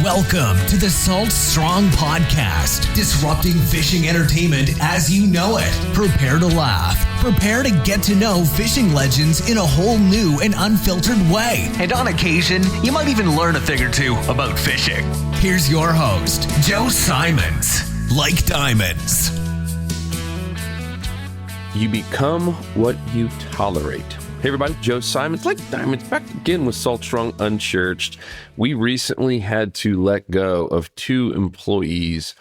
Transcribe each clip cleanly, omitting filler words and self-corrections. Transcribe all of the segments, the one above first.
Welcome to the Salt Strong Podcast, disrupting fishing entertainment as you know it. Prepare to laugh. Prepare to get to know fishing legends in a whole new and unfiltered way. And on occasion, you might even learn a thing or two about fishing. Here's your host, Joe Simons. Like diamonds. You become what you tolerate. Hey everybody, Joe Simons, Like Diamonds, back again with Salt Strong Unchurched. We recently had to let go of 2 employees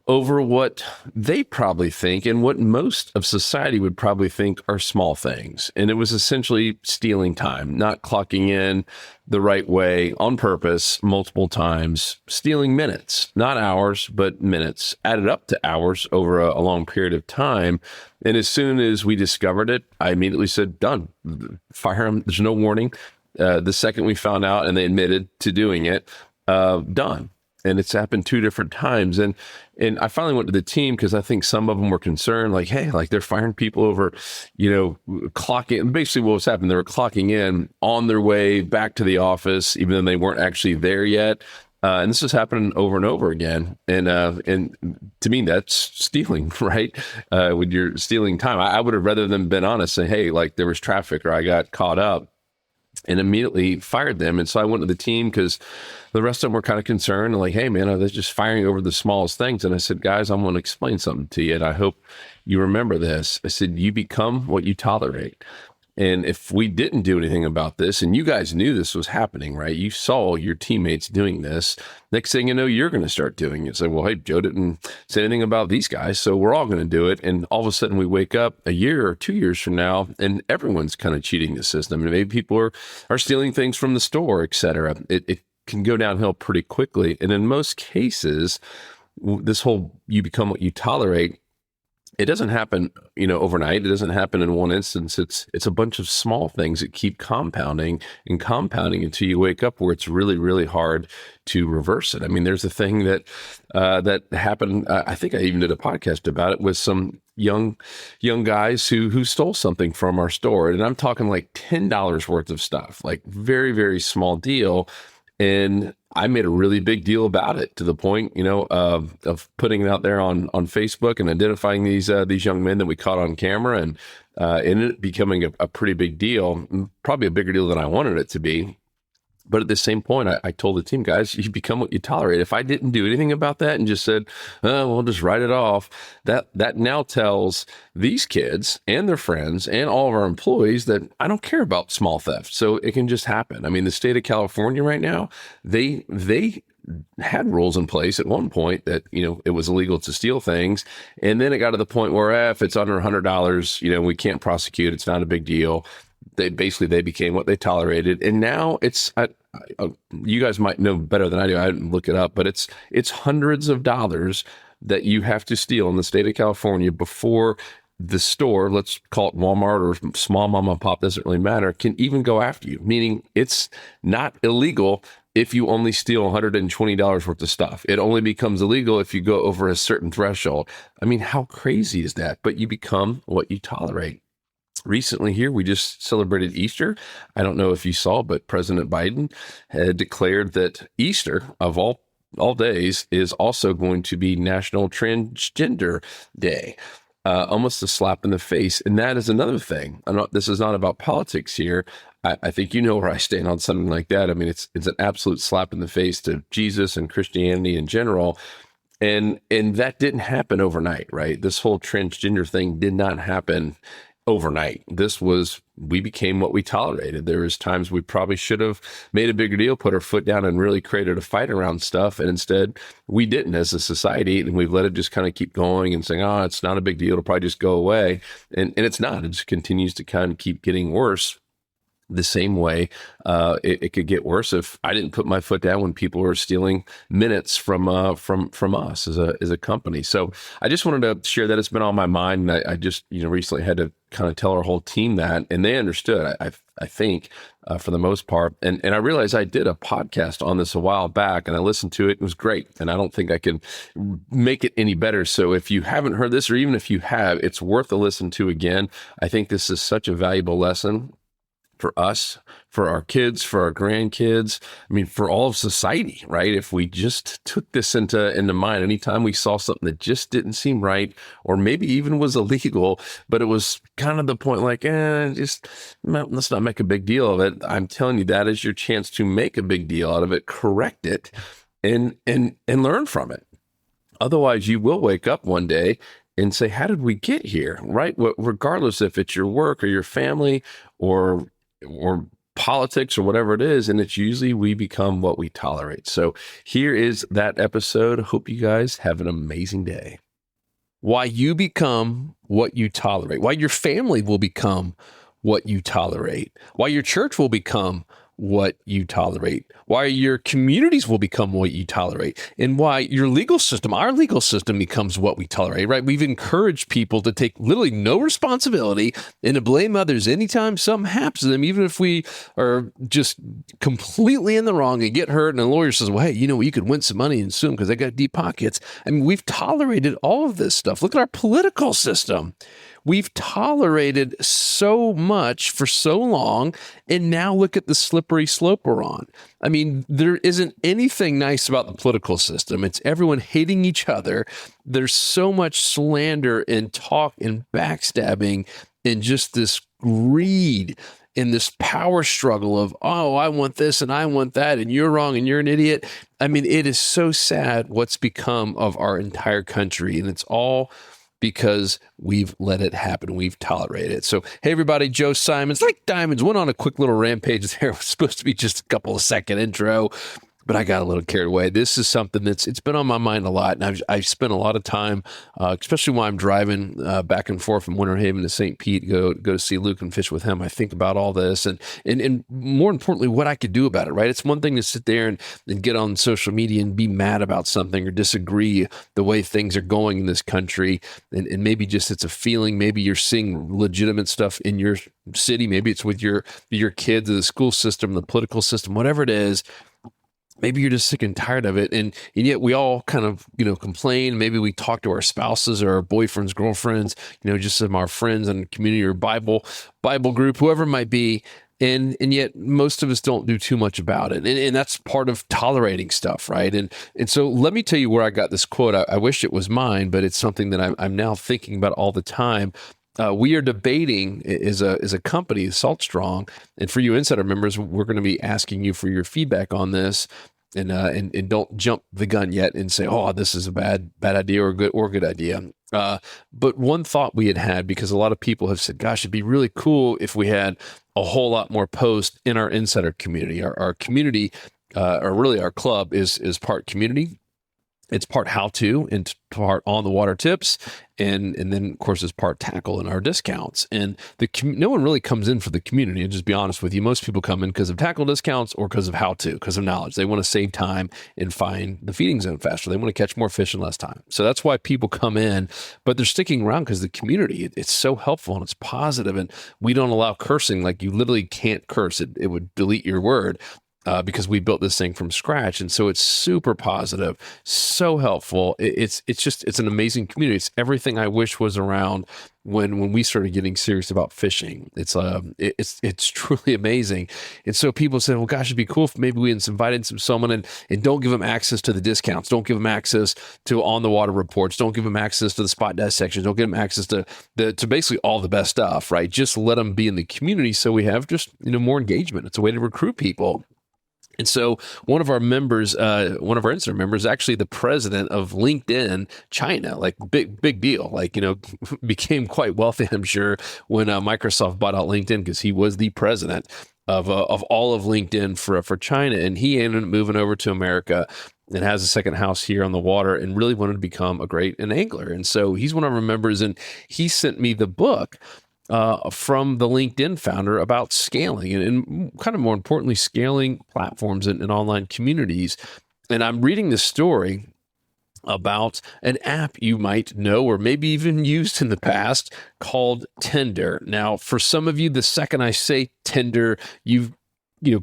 over what they probably think and what most of society would probably think are small things. And it was essentially stealing time, not clocking in the right way on purpose multiple times, stealing minutes, not hours, but minutes, added up to hours over a long period of time. And as soon as we discovered it, I immediately said, done, fire them. There's no warning. The second we found out and they admitted to doing it, done. And it's happened 2 different times. And I finally went to the team because I think some of them were concerned, like, hey, like they're firing people over, clocking. Basically what was happening, they were clocking in on their way back to the office, even though they weren't actually there yet. And this is happening over and over again. And to me, that's stealing, right? When you're stealing time, I would have rather than been honest, say, hey, like there was traffic or I got caught up, and immediately fired them. And so I went to the team because the rest of them were kind of concerned, like, hey, man, they're just firing over the smallest things. And I said, guys, I'm going to explain something to you. And I hope you remember this. I said, you become what you tolerate. And if we didn't do anything about this, and you guys knew this was happening, right? You saw your teammates doing this. Next thing you know, you're going to start doing it. Say, well, hey, Joe didn't say anything about these guys, so we're all going to do it. And all of a sudden we wake up a year or 2 years from now, and everyone's kind of cheating the system. And maybe people are stealing things from the store, et cetera. It can go downhill pretty quickly. And in most cases, this whole you become what you tolerate, it doesn't happen, overnight. It doesn't happen in one instance. It's a bunch of small things that keep compounding and compounding until you wake up where it's really, really hard to reverse it. I mean, there's a thing that happened. I think I even did a podcast about it with some young guys who stole something from our store. And I'm talking like $10 worth of stuff, like very, very small deal. And I made a really big deal about it to the point, of putting it out there on Facebook and identifying these young men that we caught on camera, and it becoming a pretty big deal, probably a bigger deal than I wanted it to be. But at the same point, I told the team, guys, you become what you tolerate. If I didn't do anything about that and just said, we'll just write it off, that now tells these kids and their friends and all of our employees that I don't care about small theft. So it can just happen. I mean, the state of California right now, they had rules in place at one point that, it was illegal to steal things. And then it got to the point where if it's under $100, we can't prosecute. It's not a big deal. They became what they tolerated. And now it's, you guys might know better than I do. I didn't look it up, but it's hundreds of dollars that you have to steal in the state of California before the store, let's call it Walmart or small mom and pop, doesn't really matter, can even go after you. Meaning it's not illegal if you only steal $120 worth of stuff. It only becomes illegal if you go over a certain threshold. I mean, how crazy is that? But you become what you tolerate. Recently here, we just celebrated Easter. I don't know if you saw, but President Biden had declared that Easter, of all days, is also going to be National Transgender Day. Almost a slap in the face. And that is another thing. This is not about politics here. I think you know where I stand on something like that. I mean, it's an absolute slap in the face to Jesus and Christianity in general. And that didn't happen overnight, right? This whole transgender thing did not happen overnight. We became what we tolerated. There was times we probably should have made a bigger deal, put our foot down and really created a fight around stuff. And instead we didn't as a society. And we've let it just kind of keep going and saying, it's not a big deal. It'll probably just go away. And it's not, it just continues to kind of keep getting worse. The same way it could get worse if I didn't put my foot down when people were stealing minutes from us as a company. So I just wanted to share that. It's been on my mind, and I just recently had to kind of tell our whole team that, and they understood. I think for the most part, and I realized I did a podcast on this a while back, and I listened to it. It was great, and I don't think I can make it any better. So if you haven't heard this, or even if you have, it's worth a listen to again. I think this is such a valuable lesson. for us, for our kids, for our grandkids. I mean, for all of society, right? If we just took this into mind, anytime we saw something that just didn't seem right, or maybe even was illegal, but it was kind of the point like, just let's not make a big deal of it. I'm telling you, that is your chance to make a big deal out of it, correct it, and learn from it. Otherwise, you will wake up one day and say, how did we get here, right? Regardless if it's your work or your family or politics or whatever it is. And it's usually we become what we tolerate. So here is that episode. Hope you guys have an amazing day. Why you become what you tolerate. Why your family will become what you tolerate. Why your church will become what you tolerate, why your communities will become what you tolerate, and why your legal system, our legal system, becomes what we tolerate, right? We've encouraged people to take literally no responsibility and to blame others anytime something happens to them, even if we are just completely in the wrong and get hurt, and the lawyer says, well, hey, you could win some money and sue them because they got deep pockets. I mean, we've tolerated all of this stuff. Look at our political system. We've tolerated so much for so long, and now look at the slippery slope we're on. I mean, there isn't anything nice about the political system. It's everyone hating each other. There's so much slander and talk and backstabbing and just this greed and this power struggle of, oh, I want this and I want that, and you're wrong and you're an idiot. I mean, it is so sad what's become of our entire country, and it's all because we've let it happen. We've tolerated it. So, hey, everybody, Joe Simons, like diamonds, went on a quick little rampage there. It was supposed to be just a couple of second intro, but I got a little carried away. This is something it's been on my mind a lot, and I've spent a lot of time, especially when I'm driving back and forth from Winter Haven to St. Pete, go to see Luke and fish with him. I think about all this, and more importantly, what I could do about it. Right? It's one thing to sit there and get on social media and be mad about something or disagree the way things are going in this country, and maybe just it's a feeling. Maybe you're seeing legitimate stuff in your city. Maybe it's with your kids, the school system, the political system, whatever it is. Maybe you're just sick and tired of it. And yet we all kind of, complain. Maybe we talk to our spouses or our boyfriends, girlfriends, just some of our friends in the community or Bible group, whoever it might be. And yet most of us don't do too much about it. And that's part of tolerating stuff, right? And so let me tell you where I got this quote. I wish it was mine, but it's something that I'm now thinking about all the time. We are debating as a company, Salt Strong, and for you insider members, we're going to be asking you for your feedback on this, and don't jump the gun yet and say, oh, this is a bad idea or good idea. But one thought we had, because a lot of people have said, gosh, it'd be really cool if we had a whole lot more posts in our insider community. Our community, or really our club, is part community. It's part how-to and part on-the-water tips, and then, of course, it's part tackle in our discounts. And no one really comes in for the community, and just be honest with you. Most people come in because of tackle discounts or because of how-to, because of knowledge. They want to save time and find the feeding zone faster. They want to catch more fish in less time. So that's why people come in, but they're sticking around because the community, it's so helpful and it's positive, and we don't allow cursing. Like, you literally can't curse. It would delete your word. Because we built this thing from scratch. And so it's super positive, so helpful. It's an amazing community. It's everything I wish was around when we started getting serious about fishing. It's truly amazing. And so people said, well, gosh, it'd be cool if maybe we invited someone and don't give them access to the discounts. Don't give them access to on the water reports. Don't give them access to the spot dissections. Don't give them access to basically all the best stuff, right? Just let them be in the community so we have just, more engagement. It's a way to recruit people. And so one of our members, one of our insider members, actually the president of LinkedIn China, like big deal, like, became quite wealthy, I'm sure, when Microsoft bought out LinkedIn, because he was the president of all of LinkedIn for China. And he ended up moving over to America and has a second house here on the water and really wanted to become an angler. And so he's one of our members, and he sent me the book from the LinkedIn founder about scaling and kind of more importantly, scaling platforms and online communities. And I'm reading this story about an app you might know or maybe even used in the past called Tinder. Now, for some of you, the second I say Tinder, you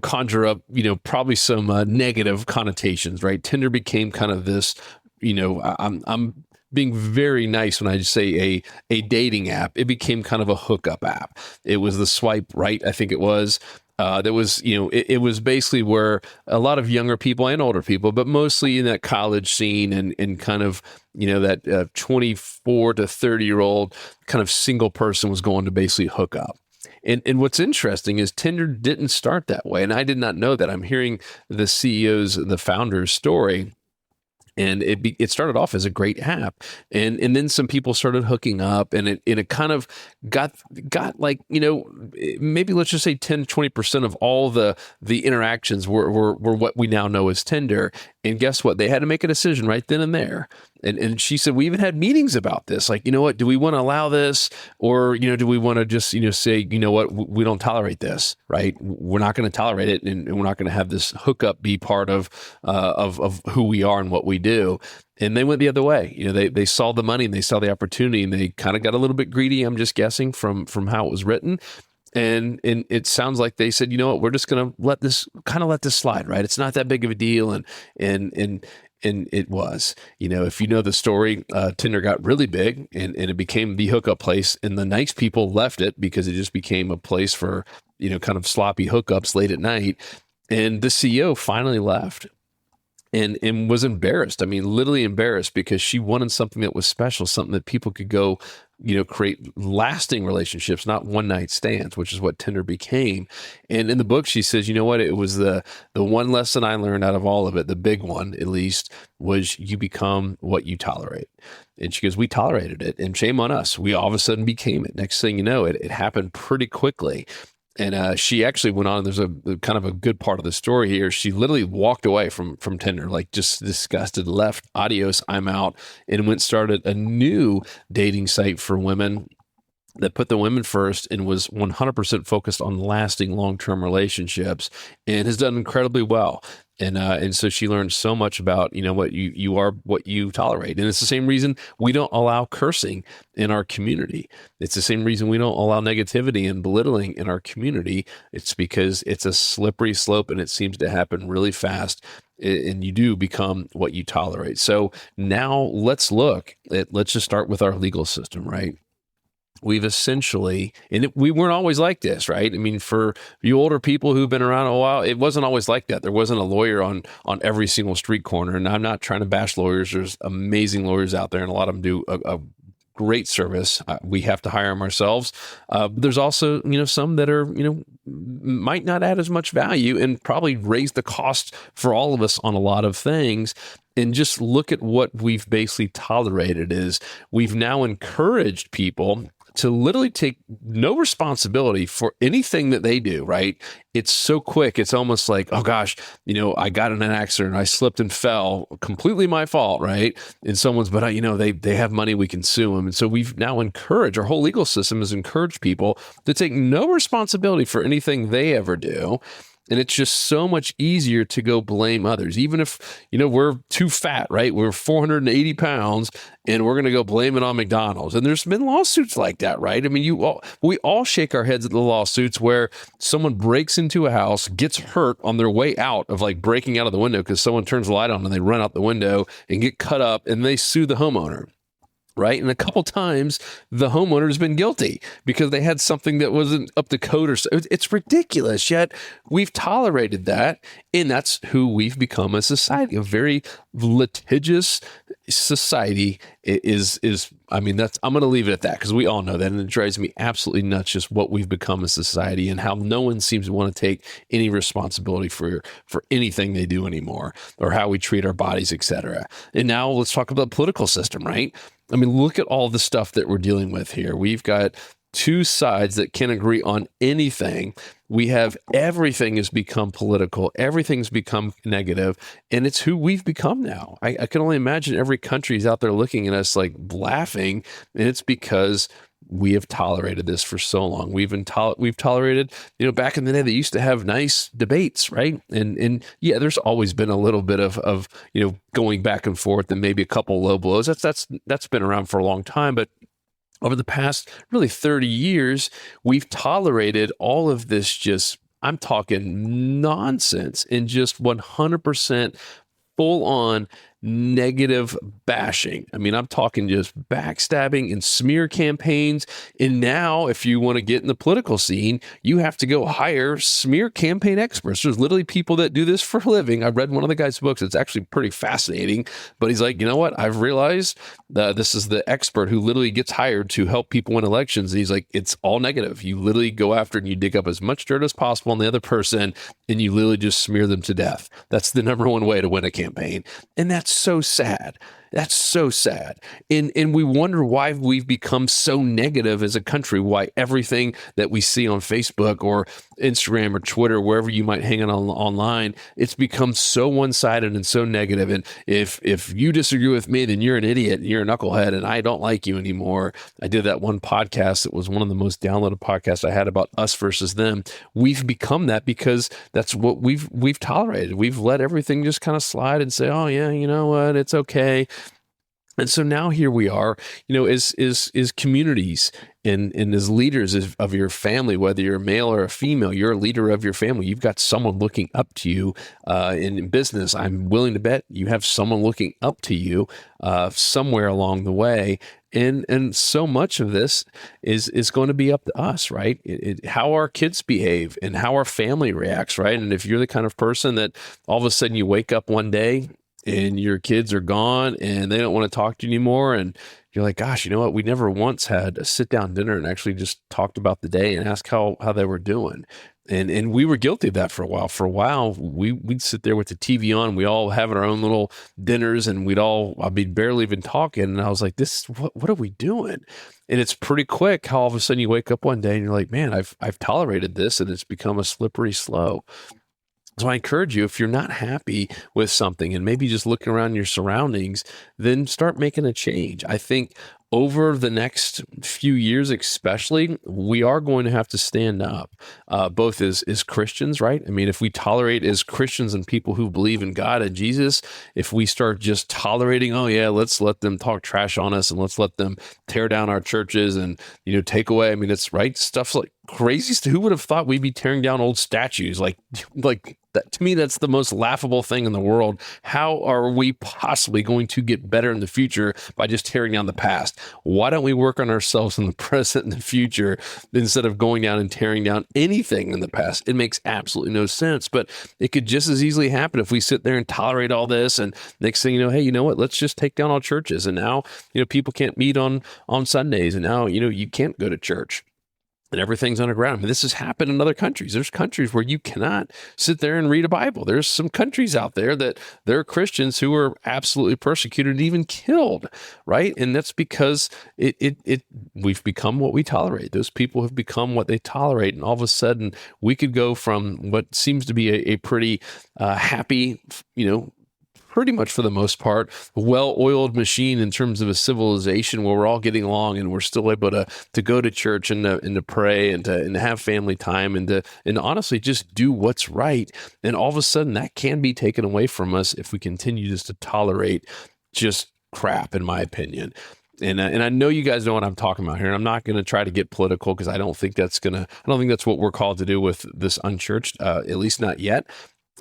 conjure up, probably some negative connotations, right? Tinder became kind of this, I'm being very nice when I just say a dating app, it became kind of a hookup app. It was the swipe right, I think it was. That was, it was basically where a lot of younger people and older people, but mostly in that college scene and kind of, that 24 to 30-year-old kind of single person was going to basically hook up. And what's interesting is Tinder didn't start that way. And I did not know that. I'm hearing the the founder's story. And it started off as a great app, and then some people started hooking up, and it kind of got like, maybe let's just say 10 to 20% of all the interactions were what we now know as Tinder. And guess what? They had to make a decision right then and there. And she said, we even had meetings about this. Like, you know what, do we want to allow this? Or, do we want to just, say, you know what, we don't tolerate this, right? We're not going to tolerate it. And we're not going to have this hookup be part of who we are and what we do. And they went the other way. They saw the money and they saw the opportunity, and they kind of got a little bit greedy, I'm just guessing from how it was written. And it sounds like they said, you know what, we're just going to let this slide, right? It's not that big of a deal. And it was, if you know the story, Tinder got really big and it became the hookup place, and the nice people left it because it just became a place for, kind of sloppy hookups late at night. And the CEO finally left and was embarrassed. I mean, literally embarrassed, because she wanted something that was special, something that people could go, create lasting relationships, not one night stands, which is what Tinder became. And in the book, she says, you know what, it was the one lesson I learned out of all of it, the big one, at least, was you become what you tolerate. And she goes, we tolerated it, and shame on us. We all of a sudden became it. Next thing you know, it happened pretty quickly. And she actually went on, there's a kind of a good part of the story here. She literally walked away from Tinder, like just disgusted, left, adios, I'm out, and started a new dating site for women that put the women first and was 100% focused on lasting long-term relationships, and has done incredibly well. And so she learned so much about, what you are, what you tolerate. And it's the same reason we don't allow cursing in our community. It's the same reason we don't allow negativity and belittling in our community. It's because it's a slippery slope, and it seems to happen really fast. And you do become what you tolerate. So now let's just start with our legal system, right? We've essentially, and we weren't always like this, right? I mean, for you older people who've been around a while, it wasn't always like that. There wasn't a lawyer on every single street corner. And I'm not trying to bash lawyers. There's amazing lawyers out there, and a lot of them do a great service. We have to hire them ourselves. But there's also, some that are, might not add as much value and probably raise the cost for all of us on a lot of things. And just look at what we've basically tolerated is we've now encouraged people to literally take no responsibility for anything that they do, right? It's so quick. It's almost like, oh gosh, I got in an accident, I slipped and fell, completely my fault, right? And they have money, we can sue them. And so we've now encouraged, our whole legal system has encouraged people to take no responsibility for anything they ever do. And it's just so much easier to go blame others. Even if, we're too fat, right? We're 480 pounds and we're going to go blame it on McDonald's. And there's been lawsuits like that, right? I mean, we all shake our heads at the lawsuits where someone breaks into a house, gets hurt on their way out of like breaking out of the window because someone turns the light on and they run out the window and get cut up and they sue the homeowner. Right. And a couple times the homeowner has been guilty because they had something that wasn't up to code or so. It's ridiculous. Yet we've tolerated that. And that's who we've become as a society. A very litigious society I'm going to leave it at that because we all know that. And it drives me absolutely nuts just what we've become as a society and how no one seems to want to take any responsibility for anything they do anymore or how we treat our bodies, etc. And now let's talk about the political system, right? I mean, look at all the stuff that we're dealing with here. We've got two sides that can agree on anything. We have everything has become political. Everything's become negative, and it's who we've become now. I can only imagine every country is out there looking at us like laughing, and it's because we have tolerated this for so long. We've tolerated, back in the day, they used to have nice debates, right? And yeah, there's always been a little bit of going back and forth and maybe a couple low blows. That's been around for a long time, but over the past really 30 years, we've tolerated all of this I'm talking nonsense and just 100% full on negative bashing. I mean, I'm talking just backstabbing and smear campaigns. And now if you want to get in the political scene, you have to go hire smear campaign experts. There's literally people that do this for a living. I read one of the guy's books. It's actually pretty fascinating, but he's like, you know what? I've realized this is the expert who literally gets hired to help people win elections. And he's like, it's all negative. You literally go after and you dig up as much dirt as possible on the other person and you literally just smear them to death. That's the number one way to win a campaign. And that's so sad. That's so sad. And we wonder why we've become so negative as a country, why everything that we see on Facebook or Instagram or Twitter, wherever you might hang it online, it's become so one-sided and so negative. And if you disagree with me, then you're an idiot and you're a knucklehead and I don't like you anymore. I did that one podcast. It was one of the most downloaded podcasts I had about us versus them. We've become that because that's what we've tolerated. We've let everything just kind of slide and say, oh yeah, you know what, it's okay. And so now here we are, as communities and as leaders of your family, whether you're a male or a female, you're a leader of your family. You've got someone looking up to you in business. I'm willing to bet you have someone looking up to you somewhere along the way. And so much of this is going to be up to us, right? How our kids behave and how our family reacts, right? And if you're the kind of person that all of a sudden you wake up one day and your kids are gone and they don't want to talk to you anymore. And you're like, gosh, you know what? We never once had a sit down dinner and actually just talked about the day and asked how they were doing. And we were guilty of that for a while. For a while, we'd sit there with the TV on. We all have our own little dinners and I'd be barely even talking. And I was like, what are we doing? And it's pretty quick how all of a sudden you wake up one day and you're like, man, I've tolerated this and it's become a slippery slope. So I encourage you, if you're not happy with something and maybe just looking around your surroundings, then start making a change. I think over the next few years, especially, we are going to have to stand up, both as Christians, right? I mean, if we tolerate as Christians and people who believe in God and Jesus, if we start just tolerating, oh yeah, let's let them talk trash on us and let's let them tear down our churches and, take away. I mean, it's right. Stuff like crazy. Who would have thought we'd be tearing down old statues? Like that, to me, that's the most laughable thing in the world. How are we possibly going to get better in the future by just tearing down the past? Why don't we work on ourselves in the present and the future instead of going down and tearing down anything in the past? It makes absolutely no sense, but it could just as easily happen if we sit there and tolerate all this. And next thing you know, hey, you know what? Let's just take down all churches. And now, people can't meet on Sundays. And now, you can't go to church. And everything's underground. I mean, this has happened in other countries. There's countries where you cannot sit there and read a Bible. There's some countries out there that there are Christians who are absolutely persecuted and even killed, right? And that's because we've become what we tolerate. Those people have become what they tolerate. And all of a sudden, we could go from what seems to be a pretty happy, pretty much for the most part, well-oiled machine in terms of a civilization where we're all getting along and we're still able to go to church and to pray and to have family time and to honestly just do what's right. And all of a sudden that can be taken away from us if we continue just to tolerate just crap, in my opinion. And I know you guys know what I'm talking about here. And I'm not going to try to get political because I don't think that's what we're called to do with this Unchurched, at least not yet.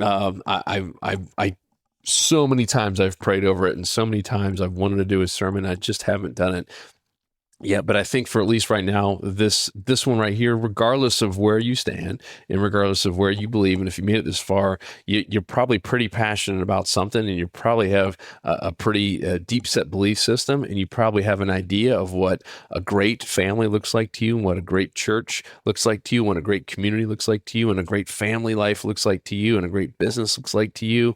I so many times I've prayed over it and so many times I've wanted to do a sermon. I just haven't done it yet. But I think for at least right now, this one right here, regardless of where you stand and regardless of where you believe, and if you made it this far, you're probably pretty passionate about something and you probably have a pretty deep set belief system and you probably have an idea of what a great family looks like to you and what a great church looks like to you, what a great community looks like to you and a great family life looks like to you and a great business looks like to you.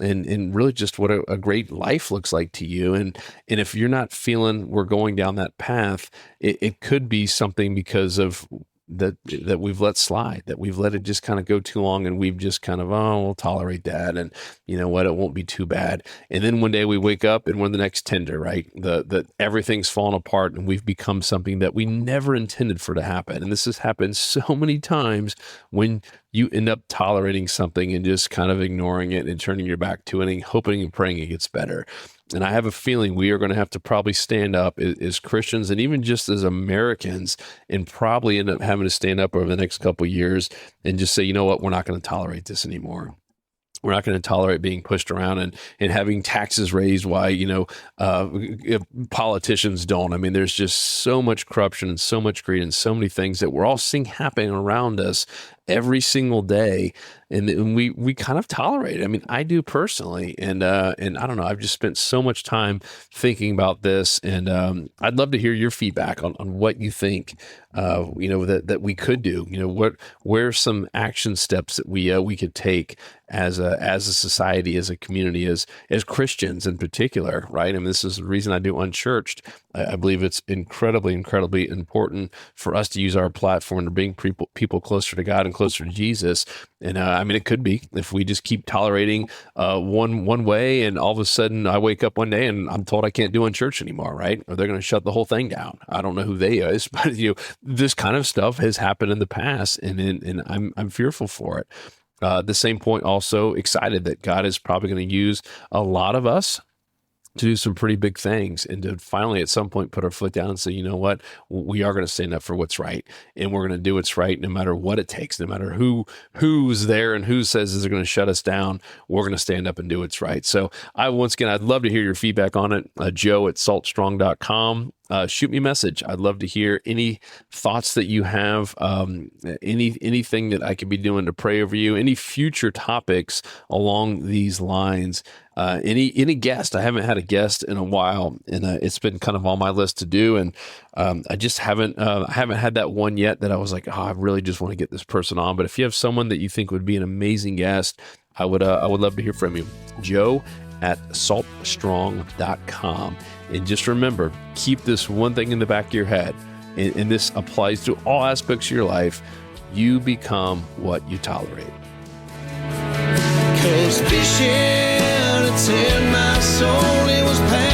And really just what a great life looks like to you. And if you're not feeling we're going down that path, it could be something because of that we've let slide, that we've let it just kind of go too long and we've just kind of, we'll tolerate that. And you know what, it won't be too bad. And then one day we wake up and we're the next Tinder, right? That everything's fallen apart and we've become something that we never intended for to happen. And this has happened so many times when you end up tolerating something and just kind of ignoring it and turning your back to it and hoping and praying it gets better. And I have a feeling we are going to have to probably stand up as Christians and even just as Americans and probably end up having to stand up over the next couple of years and just say, you know what, we're not going to tolerate this anymore. We're not going to tolerate being pushed around and having taxes raised why, politicians don't. I mean, there's just so much corruption and so much greed and so many things that we're all seeing happening around us every single day. And we kind of tolerate it. I mean, I do personally. And I don't know, I've just spent so much time thinking about this. And I'd love to hear your feedback on what you think, that we could do. Where are some action steps that we could take as a society, as a community, as Christians in particular, right? I mean, this is the reason I do Unchurched. I believe it's incredibly, incredibly important for us to use our platform to bring people closer to God and closer to Jesus. And it could be if we just keep tolerating one way, and all of a sudden I wake up one day and I'm told I can't do Unchurched anymore, right? Or they're going to shut the whole thing down. I don't know who they is, but this kind of stuff has happened in the past, and I'm fearful for it. At the same point, also excited that God is probably going to use a lot of us to do some pretty big things, and to finally at some point put our foot down and say, you know what, we are going to stand up for what's right, and we're going to do what's right no matter what it takes, no matter who's there and who says they're going to shut us down. We're going to stand up and do what's right. So once again, I'd love to hear your feedback on it. Joe@saltstrong.com. Shoot me a message. I'd love to hear any thoughts that you have, anything that I could be doing to pray over you, any future topics along these lines, any guest. I haven't had a guest in a while, and it's been kind of on my list to do, and I just haven't had that one yet that I was like, I really just want to get this person on. But if you have someone that you think would be an amazing guest, I would love to hear from you. Joe@saltstrong.com. And just remember, keep this one thing in the back of your head, and this applies to all aspects of your life. You become what you tolerate. 'Cause fishing, it's in my soul, it was pain.